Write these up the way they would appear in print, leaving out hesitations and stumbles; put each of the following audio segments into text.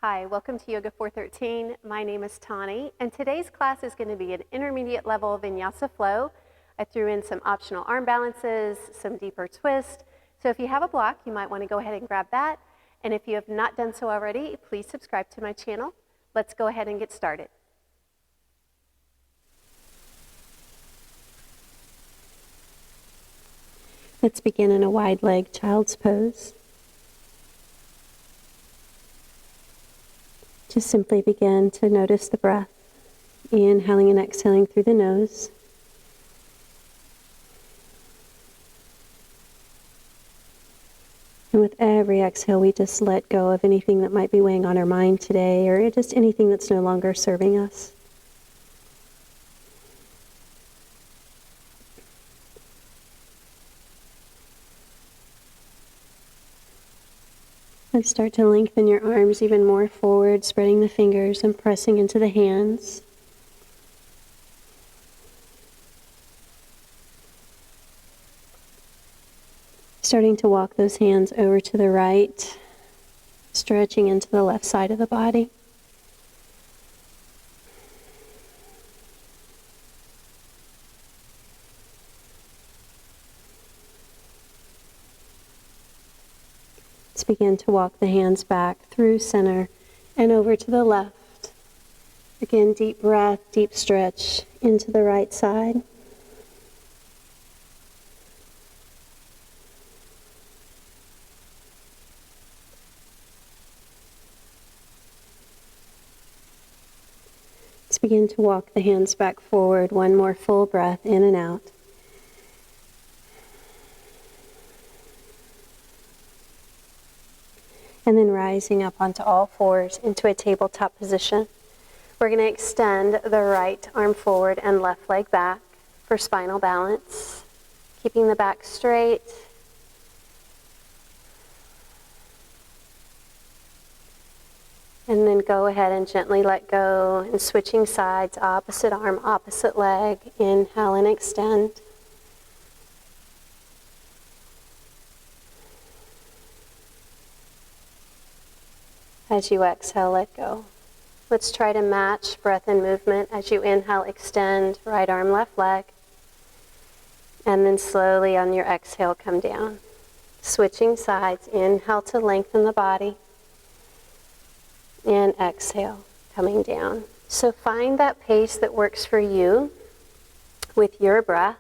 Hi, welcome to Yoga 413. My name is Tani, and today's class is going to be an intermediate level Vinyasa Flow. I threw in some optional arm balances, some deeper twist. So if you have a block, you might want to go ahead and grab that. And if you have not done so already, please subscribe to my channel. Let's go ahead and get started. Let's begin in a wide leg child's pose. Just simply begin to notice the breath, inhaling and exhaling through the nose. And with every exhale, we just let go of anything that might be weighing on our mind today, or just anything that's no longer serving us. And start to lengthen your arms even more forward, spreading the fingers and pressing into the hands. Starting to walk those hands over to the right, stretching into the left side of the body. Let's begin to walk the hands back through center and over to the left. Again, deep breath, deep stretch into the right side. Let's begin to walk the hands back forward. One more full breath in and out. And then rising up onto all fours into a tabletop position. We're going to extend the right arm forward and left leg back for spinal balance, keeping the back straight. And then go ahead and gently let go, and switching sides, opposite arm, opposite leg. Inhale and extend. As you exhale, let go. Let's try to match breath and movement. As you inhale, extend, right arm, left leg. And then slowly on your exhale, come down. Switching sides, inhale to lengthen the body. And exhale, coming down. So find that pace that works for you with your breath.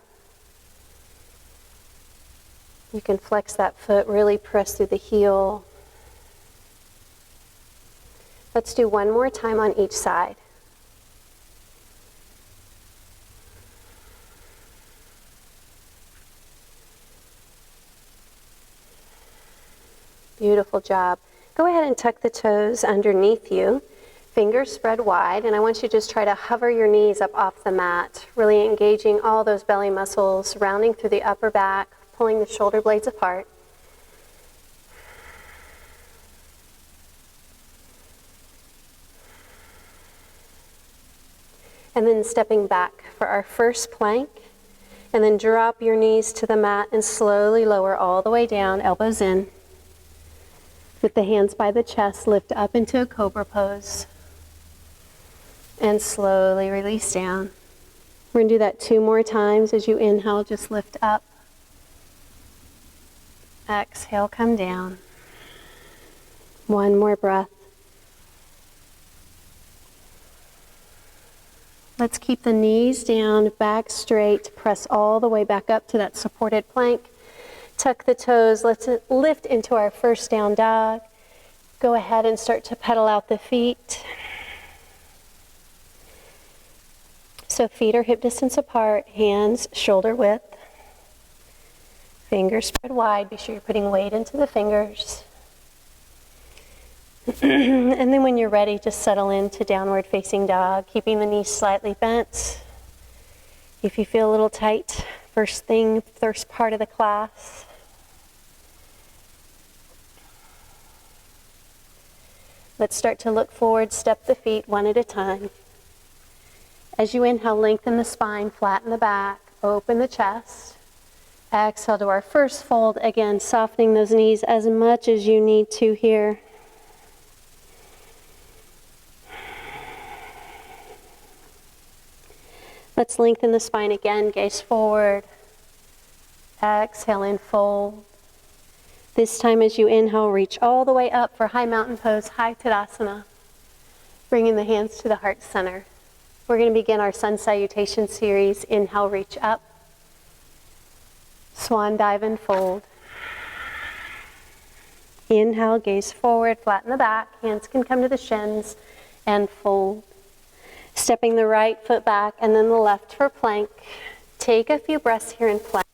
You can flex that foot, really press through the heel. Let's do one more time on each side. Beautiful job. Go ahead and tuck the toes underneath you. Fingers spread wide, and I want you to just try to hover your knees up off the mat, really engaging all those belly muscles, rounding through the upper back, pulling the shoulder blades apart. And then stepping back for our first plank. And then drop your knees to the mat and slowly lower all the way down, elbows in. With the hands by the chest, lift up into a cobra pose. And slowly release down. We're going to do that 2 more times. As you inhale, just lift up. Exhale, come down. 1 more breath. Let's keep the knees down, back straight, press all the way back up to that supported plank. Tuck the toes, let's lift into our first down dog. Go ahead and start to pedal out the feet. So feet are hip distance apart, hands shoulder width. Fingers spread wide, be sure you're putting weight into the fingers. And then when you're ready, just settle into downward facing dog, keeping the knees slightly bent. If you feel a little tight, first part of the class. Let's start to look forward, step the feet one at a time. As you inhale, lengthen the spine, flatten the back, open the chest. Exhale to our first fold, again, softening those knees as much as you need to here. Let's lengthen the spine again, gaze forward. Exhale and fold. This time as you inhale, reach all the way up for high mountain pose, high Tadasana. Bringing the hands to the heart center. We're going to begin our sun salutation series. Inhale, reach up. Swan dive and fold. Inhale, gaze forward, flatten the back. Hands can come to the shins and fold. Stepping the right foot back and then the left for plank. Take a few breaths here in plank.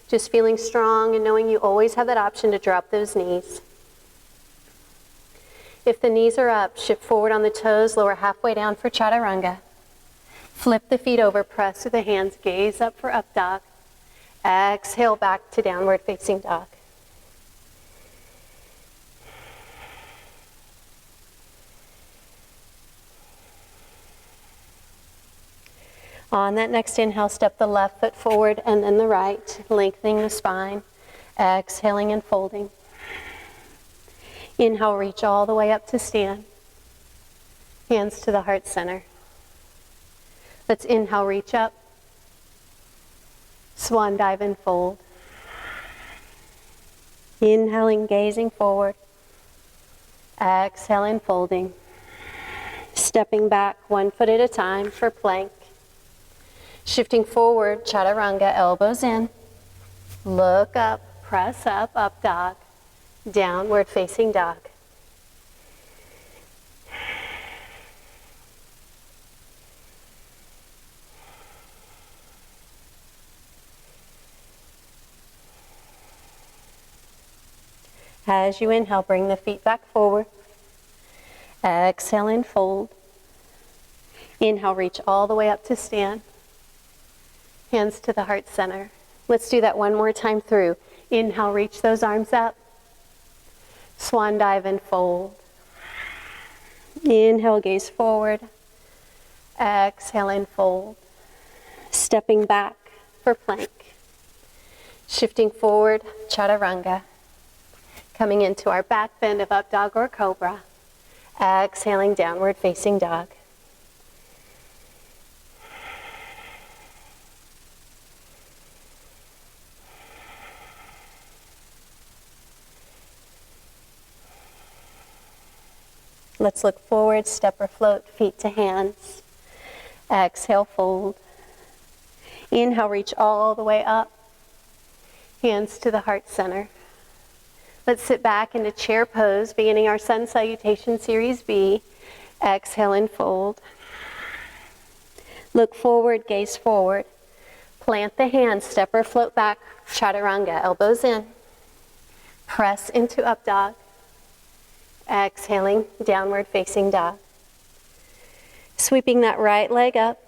Just feeling strong and knowing you always have that option to drop those knees. If the knees are up, shift forward on the toes, lower halfway down for Chaturanga. Flip the feet over, press with the hands, gaze up for up dog. Exhale back to downward facing dog. On that next inhale, step the left foot forward and then the right, lengthening the spine, exhaling and folding. Inhale, reach all the way up to stand. Hands to the heart center. Let's inhale, reach up. Swan dive and fold. Inhaling, gazing forward. Exhaling, folding. Stepping back one foot at a time for plank. Shifting forward, Chaturanga, elbows in. Look up, press up dog. Downward facing dog. As you inhale, bring the feet back forward. Exhale and fold. Inhale, reach all the way up to stand. Hands to the heart center. Let's do that one more time through. Inhale, reach those arms up. Swan dive and fold. Inhale, gaze forward. Exhale and fold. Stepping back for plank. Shifting forward, Chaturanga. Coming into our back bend of up dog or cobra. Exhaling, downward facing dog. Let's look forward, step or float, feet to hands. Exhale, fold. Inhale, reach all the way up. Hands to the heart center. Let's sit back into chair pose, beginning our sun salutation series B. Exhale and fold. Look forward, gaze forward. Plant the hands, step or float back, Chaturanga, elbows in. Press into up dog. Exhaling, downward facing dog. Sweeping that right leg up.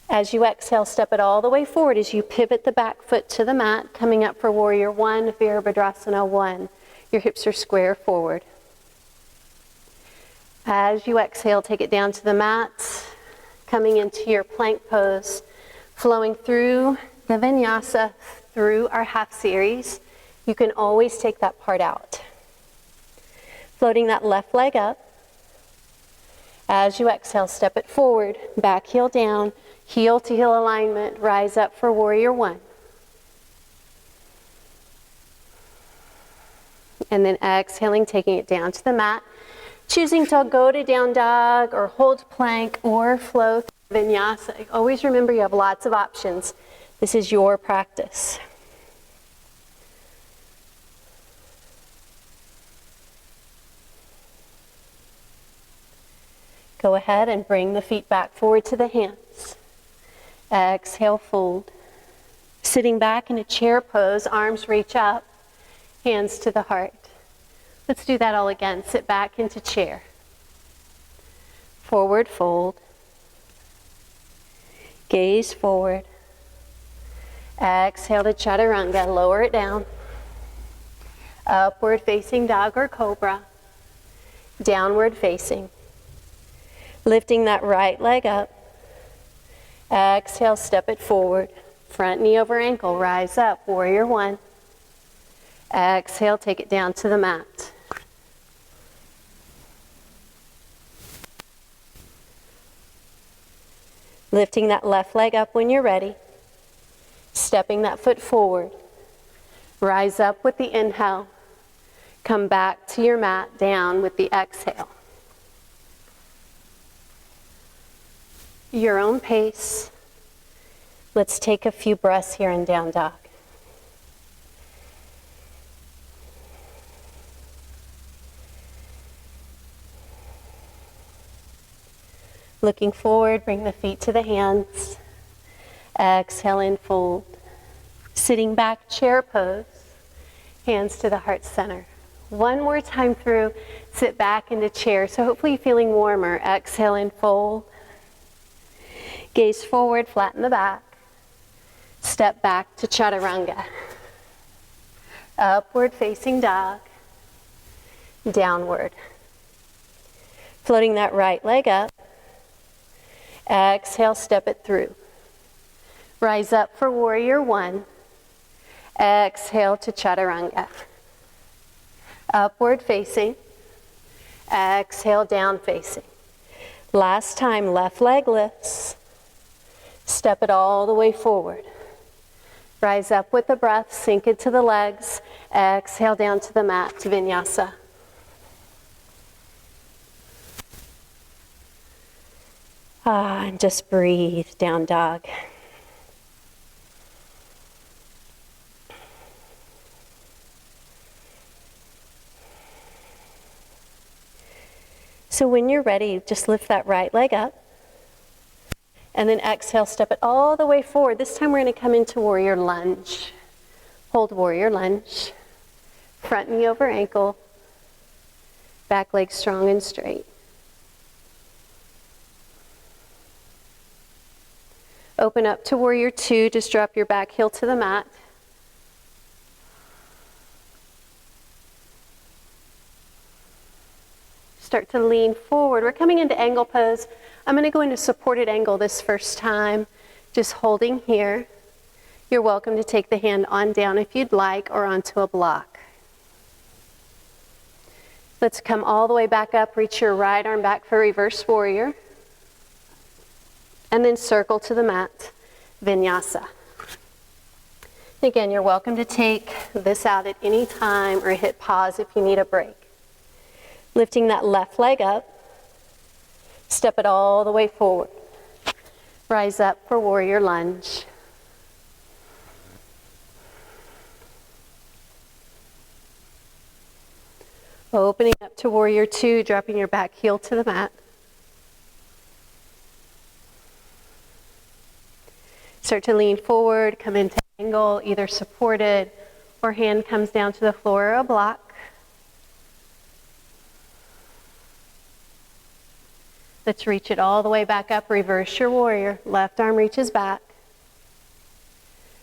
As you exhale, step it all the way forward as you pivot the back foot to the mat, coming up for Warrior 1, Virabhadrasana 1. Your hips are square forward. As you exhale, take it down to the mat, coming into your plank pose, flowing through the vinyasa, through our half series. You can always take that part out. Floating that left leg up. As you exhale, step it forward, back heel down, heel to heel alignment, rise up for Warrior 1. And then exhaling, taking it down to the mat, choosing to go to down dog or hold plank or flow through vinyasa. Always remember you have lots of options. This is your practice. Go ahead and bring the feet back forward to the hands. Exhale, fold. Sitting back in a chair pose, arms reach up, hands to the heart. Let's do that all again. Sit back into chair. Forward fold. Gaze forward. Exhale to Chaturanga, lower it down. Upward facing dog or cobra. Downward facing. Lifting that right leg up. Exhale, step it forward. Front knee over ankle, rise up, Warrior 1. Exhale, take it down to the mat. Lifting that left leg up when you're ready. Stepping that foot forward. Rise up with the inhale. Come back to your mat, down with the exhale. Your own pace. Let's take a few breaths here in down dog. Looking forward, bring the feet to the hands. Exhale and fold. Sitting back, chair pose. Hands to the heart center. One more time through, sit back into chair. So hopefully you're feeling warmer. Exhale and fold. Gaze forward, flatten the back. Step back to chaturanga. Upward facing dog. Downward. Floating that right leg up. Exhale, step it through. Rise up for warrior one. Exhale to chaturanga. Upward facing. Exhale, down facing. Last time, left leg lifts. Step it all the way forward. Rise up with the breath, sink into the legs. Exhale down to the mat, to vinyasa. And just breathe, down dog. So when you're ready, just lift that right leg up. And then exhale, step it all the way forward. This time we're going to come into warrior lunge. Hold warrior lunge. Front knee over ankle. Back leg strong and straight. Open up to warrior two. Just drop your back heel to the mat. Start to lean forward. We're coming into angle pose. I'm going to go into supported angle this first time, just holding here. You're welcome to take the hand on down if you'd like, or onto a block. Let's come all the way back up, reach your right arm back for reverse warrior. And then circle to the mat, vinyasa. Again, you're welcome to take this out at any time or hit pause if you need a break. Lifting that left leg up, step it all the way forward. Rise up for warrior lunge. Opening up to warrior two, dropping your back heel to the mat. Start to lean forward, come into angle, either supported or hand comes down to the floor or a block. Let's reach it all the way back up, reverse your warrior. Left arm reaches back.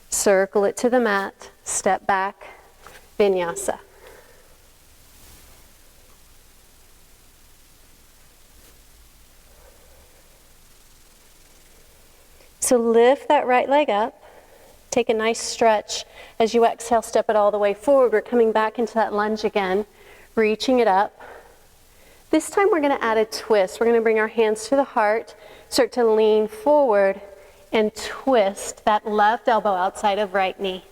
Circle it to the mat, step back, vinyasa. So lift that right leg up. Take a nice stretch. As you exhale, step it all the way forward. We're coming back into that lunge again, reaching it up. This time we're going to add a twist. We're going to bring our hands to the heart, start to lean forward, and twist that left elbow outside of right knee.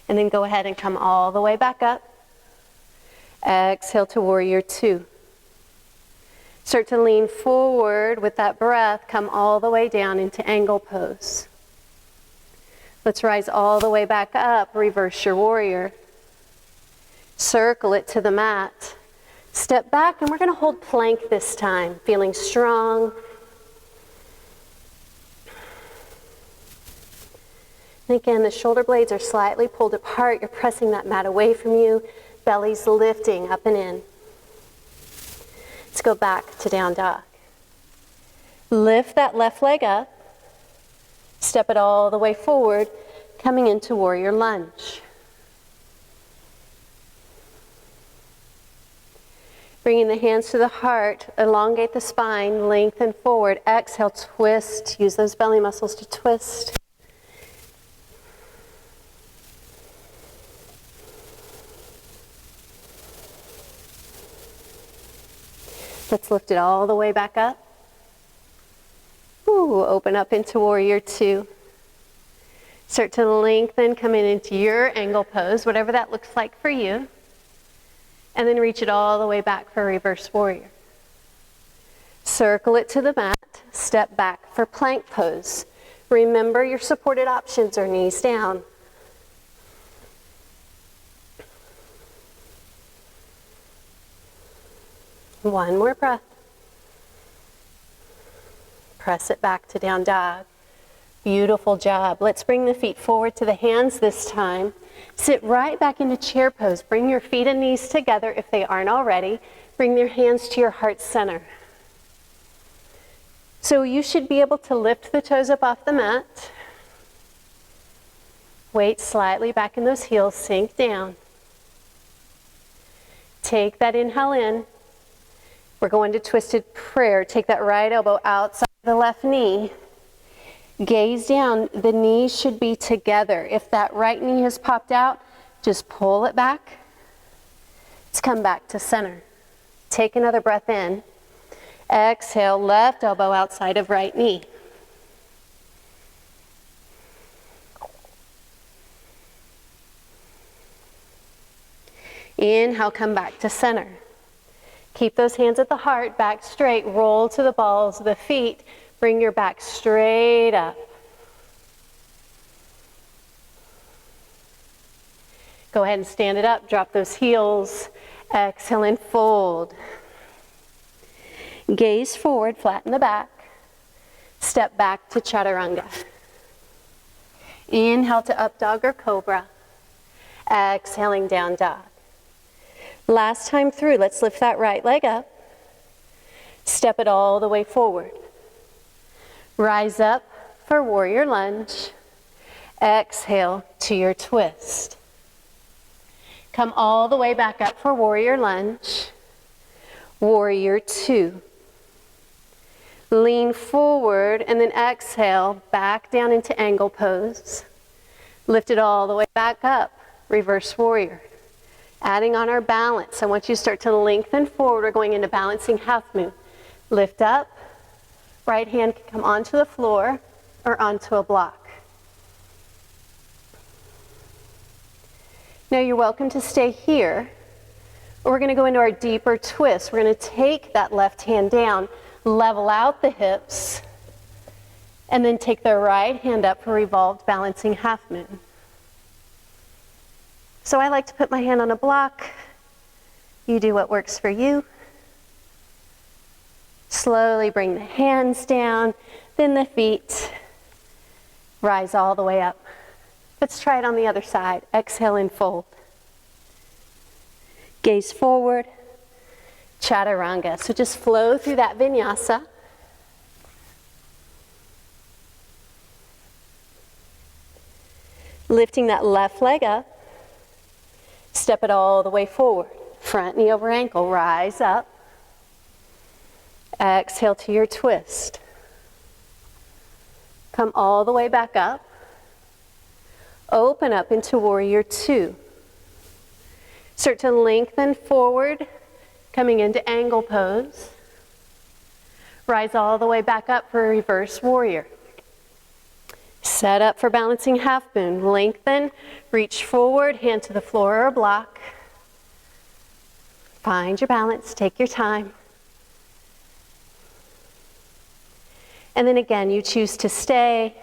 And then go ahead and come all the way back up. Exhale to warrior two. Start to lean forward with that breath, come all the way down into angle pose. Let's rise all the way back up, reverse your warrior. Circle it to the mat. Step back, and we're going to hold plank this time, feeling strong. And again, the shoulder blades are slightly pulled apart. You're pressing that mat away from you. Belly's lifting up and in. Let's go back to down dog. Lift that left leg up. Step it all the way forward, coming into warrior lunge. Bringing the hands to the heart, elongate the spine, lengthen forward. Exhale, twist. Use those belly muscles to twist. Let's lift it all the way back up. Ooh, open up into warrior two. Start to lengthen, coming into your angle pose, whatever that looks like for you. And then reach it all the way back for reverse warrior. Circle it to the mat, step back for plank pose. Remember your supported options are knees down. One more breath. Press it back to down dog. Beautiful job. Let's bring the feet forward to the hands this time. Sit right back into chair pose. Bring your feet and knees together if they aren't already. Bring your hands to your heart center. So you should be able to lift the toes up off the mat. Weight slightly back in those heels, sink down. Take that inhale in. We're going to twisted prayer. Take that right elbow outside the left knee. Gaze down. The knees should be together. If that right knee has popped out, just pull it back. Let's come back to center. Take another breath in. Exhale, left elbow outside of right knee. Inhale, come back to center. Keep those hands at the heart, back straight, roll to the balls of the feet, bring your back straight up. Go ahead and stand it up, drop those heels, exhale and fold. Gaze forward, flatten the back, step back to chaturanga. Inhale to up dog or cobra, exhaling down dog. Last time through, let's lift that right leg up. Step it all the way forward. Rise up for warrior lunge. Exhale to your twist. Come all the way back up for warrior lunge. Warrior two. Lean forward and then exhale back down into angle pose. Lift it all the way back up. Reverse warrior. Adding on our balance, I want you to start to lengthen forward. We're going into balancing half moon. Lift up, right hand can come onto the floor or onto a block. Now you're welcome to stay here. We're going to go into our deeper twist. We're going to take that left hand down, level out the hips, and then take the right hand up for revolved balancing half moon. So I like to put my hand on a block. You do what works for you. Slowly bring the hands down, then the feet. Rise all the way up. Let's try it on the other side. Exhale and fold. Gaze forward. Chaturanga. So just flow through that vinyasa. Lifting that left leg up. Step it all the way forward. Front knee over ankle, rise up. Exhale to your twist. Come all the way back up. Open up into warrior two. Start to lengthen forward, coming into angle pose. Rise all the way back up for a reverse warrior. Set up for balancing half moon. Lengthen, reach forward, hand to the floor or a block. Find your balance, take your time. And then again, you choose to stay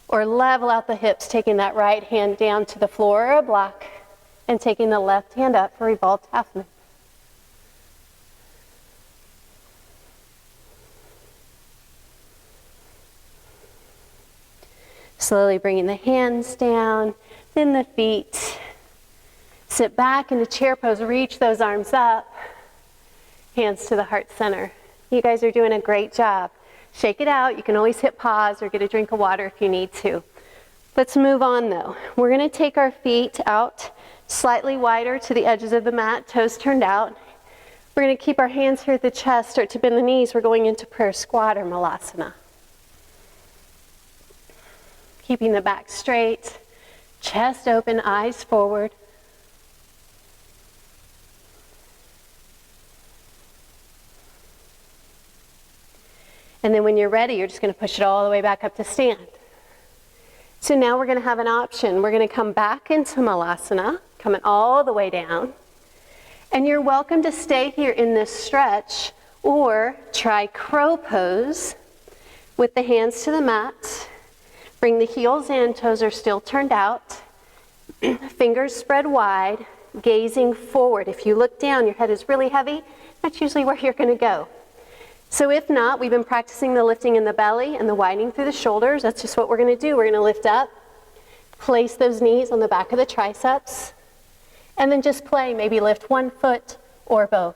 or level out the hips, taking that right hand down to the floor or a block and taking the left hand up for revolved half moon. Slowly bringing the hands down, then the feet. Sit back into chair pose, reach those arms up. Hands to the heart center. You guys are doing a great job. Shake it out. You can always hit pause or get a drink of water if you need to. Let's move on though. We're going to take our feet out slightly wider to the edges of the mat, toes turned out. We're going to keep our hands here at the chest, start to bend the knees. We're going into prayer squat or malasana. Keeping the back straight, chest open, eyes forward. And then when you're ready, you're just going to push it all the way back up to stand. So now we're going to have an option. We're going to come back into Malasana, coming all the way down. And you're welcome to stay here in this stretch or try crow pose with the hands to the mat. Bring the heels in, toes are still turned out. Fingers spread wide, gazing forward. If you look down, your head is really heavy. That's usually where you're going to go. So if not, we've been practicing the lifting in the belly and the widening through the shoulders. That's just what we're going to do. We're going to lift up, place those knees on the back of the triceps, and then just play. Maybe lift one foot or both.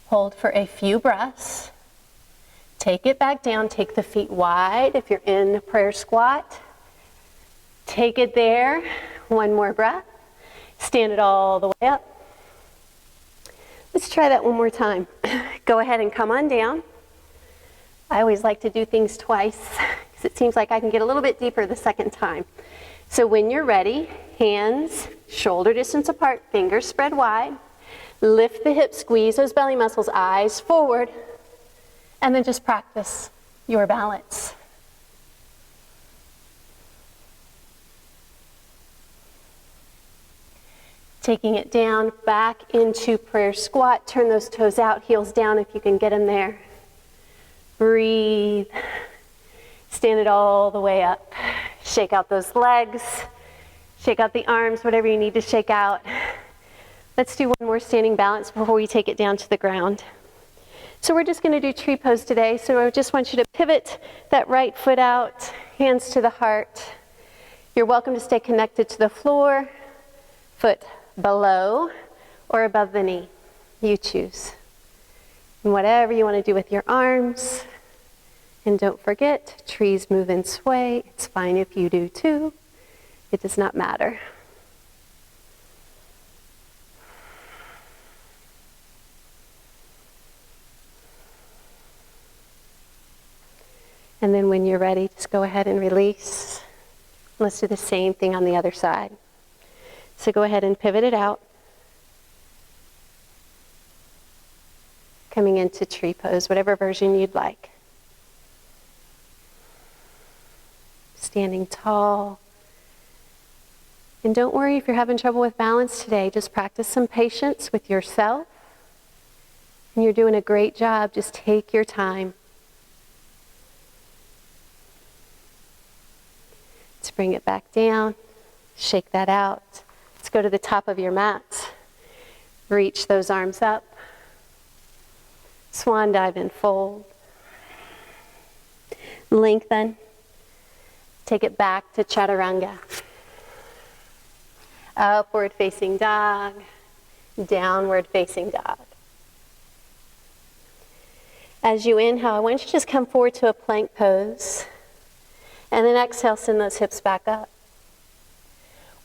Hold for a few breaths. Take it back down. Take the feet wide if you're in prayer squat. Take it there. One more breath. Stand it all the way up. Let's try that one more time. Go ahead and come on down. I always like to do things twice because it seems like I can get a little bit deeper the second time. So when you're ready, hands shoulder distance apart, fingers spread wide. Lift the hips, squeeze those belly muscles, eyes forward, and then just practice your balance. Taking it down, back into prayer squat. Turn those toes out, heels down if you can get them there. Breathe. Stand it all the way up. Shake out those legs. Shake out the arms, whatever you need to shake out. Let's do one more standing balance before we take it down to the ground. So we're just going to do tree pose today. So I just want you to pivot that right foot out, hands to the heart. You're welcome to stay connected to the floor, foot below or above the knee. You choose. And whatever you want to do with your arms. And don't forget, trees move and sway. It's fine if you do too. It does not matter. And then when you're ready, just go ahead and release. Let's do the same thing on the other side. So go ahead and pivot it out. Coming into tree pose, whatever version you'd like. Standing tall. And don't worry if you're having trouble with balance today. Just practice some patience with yourself. And you're doing a great job. Just take your time. Let's bring it back down. Shake that out. Let's go to the top of your mat. Reach those arms up. Swan dive and fold. Lengthen. Take it back to chaturanga. Upward facing dog. Downward facing dog. As you inhale, I want you to just come forward to a plank pose. And then exhale, send those hips back up.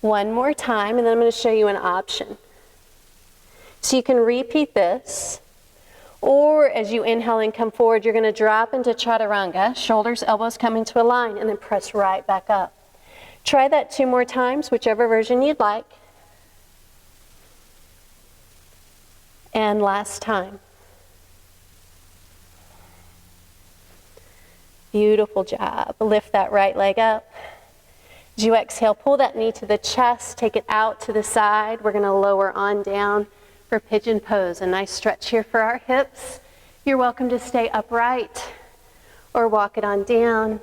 One more time, and then I'm going to show you an option. So you can repeat this, or as you inhale and come forward, you're going to drop into chaturanga, shoulders, elbows coming to a line, and then press right back up. Try that 2 more times, whichever version you'd like. And last time. Beautiful job. Lift that right leg up. As you exhale, pull that knee to the chest, take it out to the side. We're going to lower on down for Pigeon Pose. A nice stretch here for our hips. You're welcome to stay upright or walk it on down.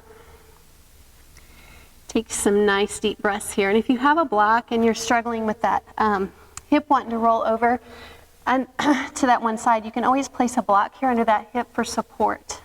Take some nice deep breaths here. And if you have a block and you're struggling with that hip wanting to roll over and to that one side, you can always place a block here under that hip for support.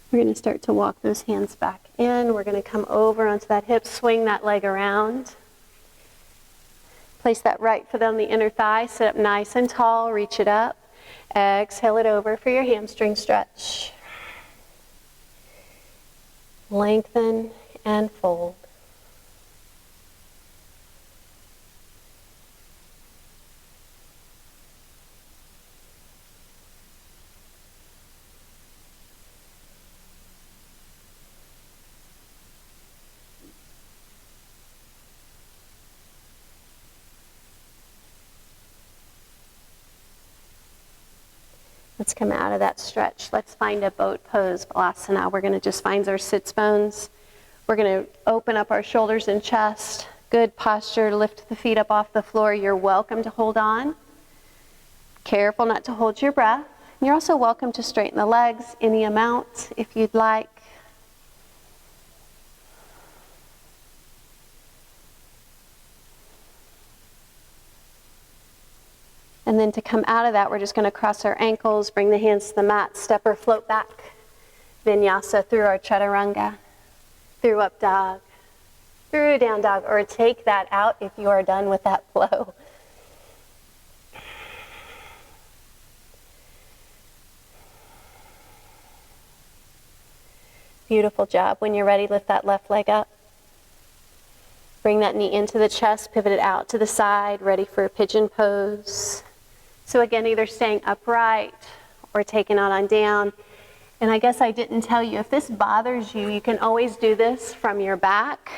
We're going to start to walk those hands back in. We're going to come over onto that hip, swing that leg around. Place that right foot on the inner thigh, sit up nice and tall, reach it up. Exhale it over for your hamstring stretch. Lengthen and fold. Let's come out of that stretch. Let's find a boat pose, Balasana. We're going to just find our sits bones. We're going to open up our shoulders and chest. Good posture. Lift the feet up off the floor. You're welcome to hold on. Careful not to hold your breath. You're also welcome to straighten the legs any amount if you'd like. And then to come out of that, we're just going to cross our ankles, bring the hands to the mat, step or float back. Vinyasa through our chaturanga, through up dog, through down dog, or take that out if you are done with that flow. Beautiful job. When you're ready, lift that left leg up. Bring that knee into the chest, pivot it out to the side, ready for a pigeon pose. So again, either staying upright or taking it on down. And I guess I didn't tell you, if this bothers you, you can always do this from your back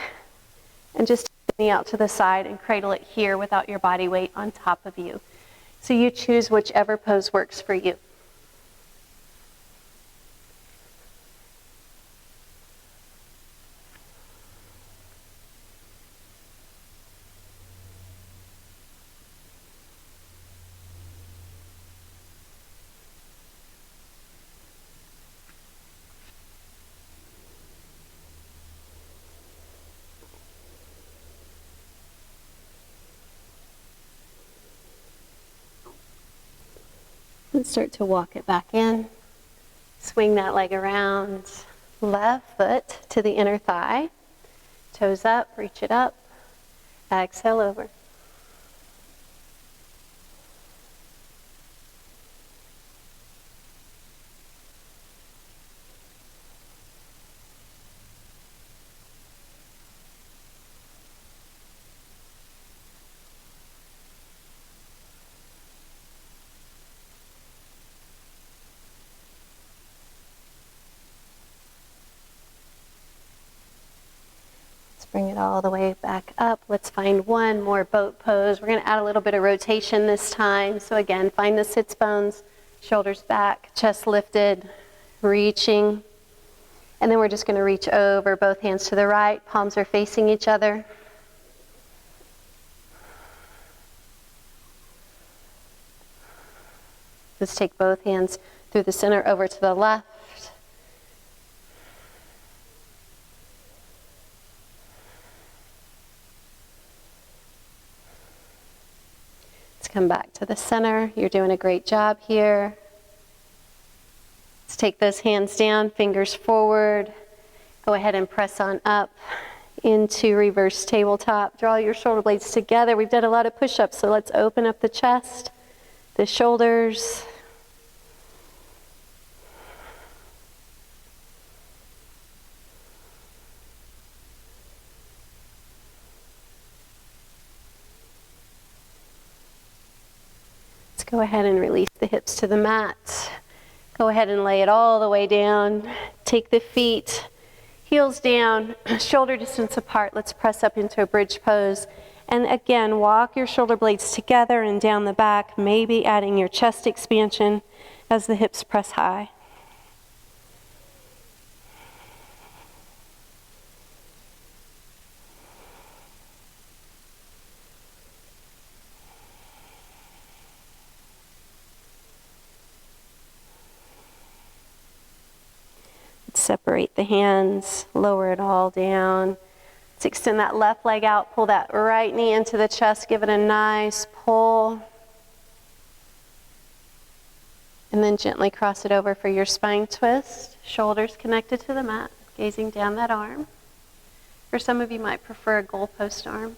and just take the knee out to the side and cradle it here without your body weight on top of you. So you choose whichever pose works for you. And start to walk it back in. Swing that leg around. Left foot to the inner thigh. Toes up, reach it up. Exhale over. Bring it all the way back up. Let's find one more boat pose. We're going to add a little bit of rotation this time. So again, find the sits bones, shoulders back, chest lifted, reaching. And then we're just going to reach over, both hands to the right, palms are facing each other. Let's take both hands through the center over to the left. Come back to the center. You're doing a great job here. Let's take those hands down, fingers forward. Go ahead and press on up into reverse tabletop. Draw your shoulder blades together. We've done a lot of push-ups, so let's open up the chest, the shoulders. Go ahead and release the hips to the mat. Go ahead and lay it all the way down. Take the feet, heels down, shoulder distance apart. Let's press up into a bridge pose. And again, walk your shoulder blades together and down the back, maybe adding your chest expansion as the hips press high. Separate the hands, lower it all down. Let's extend that left leg out, pull that right knee into the chest, give it a nice pull. And then gently cross it over for your spine twist. Shoulders connected to the mat, gazing down that arm. For some of you might prefer a goalpost arm.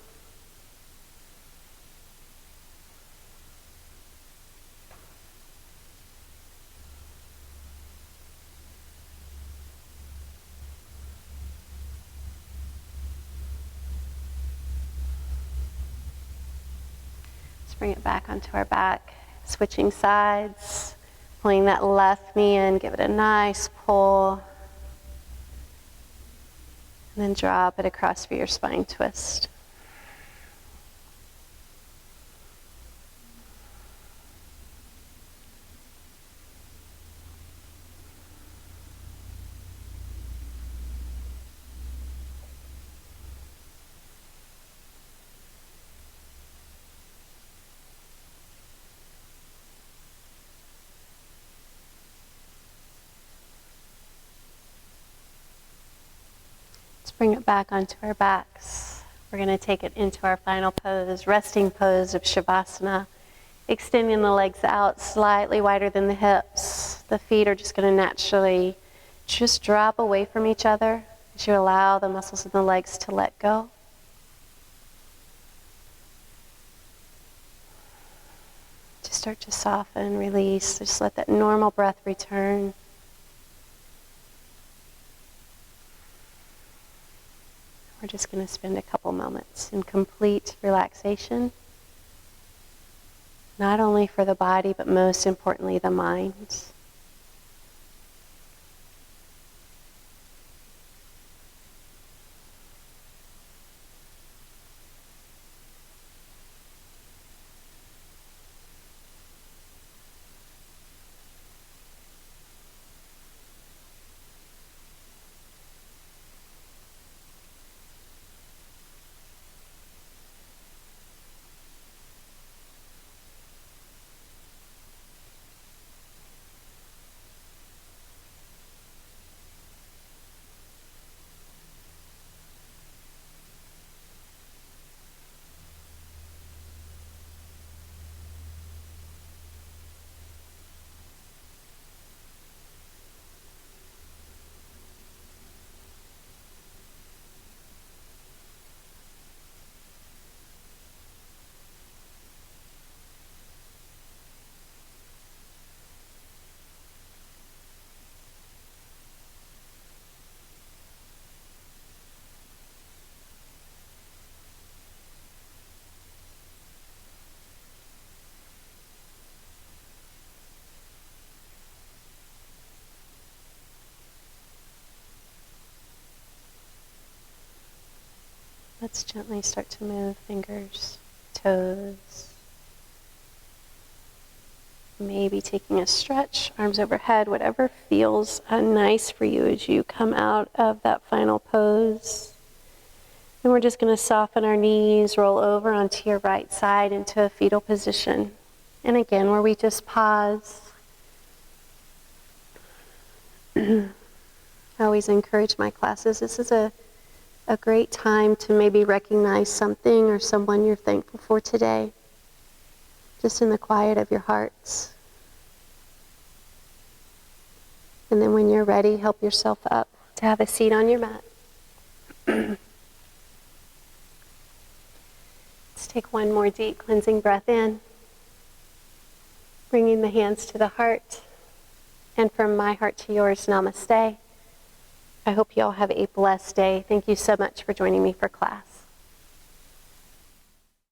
Bring it back onto our back. Switching sides. Pulling that left knee in. Give it a nice pull. And then drop it across for your spine twist. Bring it back onto our backs. We're going to take it into our final pose, resting pose of Shavasana. Extending the legs out slightly wider than the hips. The feet are just going to naturally just drop away from each other as you allow the muscles in the legs to let go. Just start to soften, release. Just let that normal breath return. We're just going to spend a couple moments in complete relaxation, not only for the body, but most importantly, the mind. Let's gently start to move fingers, toes. Maybe taking a stretch, arms overhead, whatever feels nice for you as you come out of that final pose. And we're just going to soften our knees, roll over onto your right side into a fetal position. And again, where we just pause. I always encourage my classes, this is a great time to maybe recognize something or someone you're thankful for today, just in the quiet of your hearts. And then when you're ready, help yourself up to have a seat on your mat. Let's take one more deep cleansing breath in, bringing the hands to the heart, and from my heart to yours, namaste. I hope you all have a blessed day. Thank you so much for joining me for class.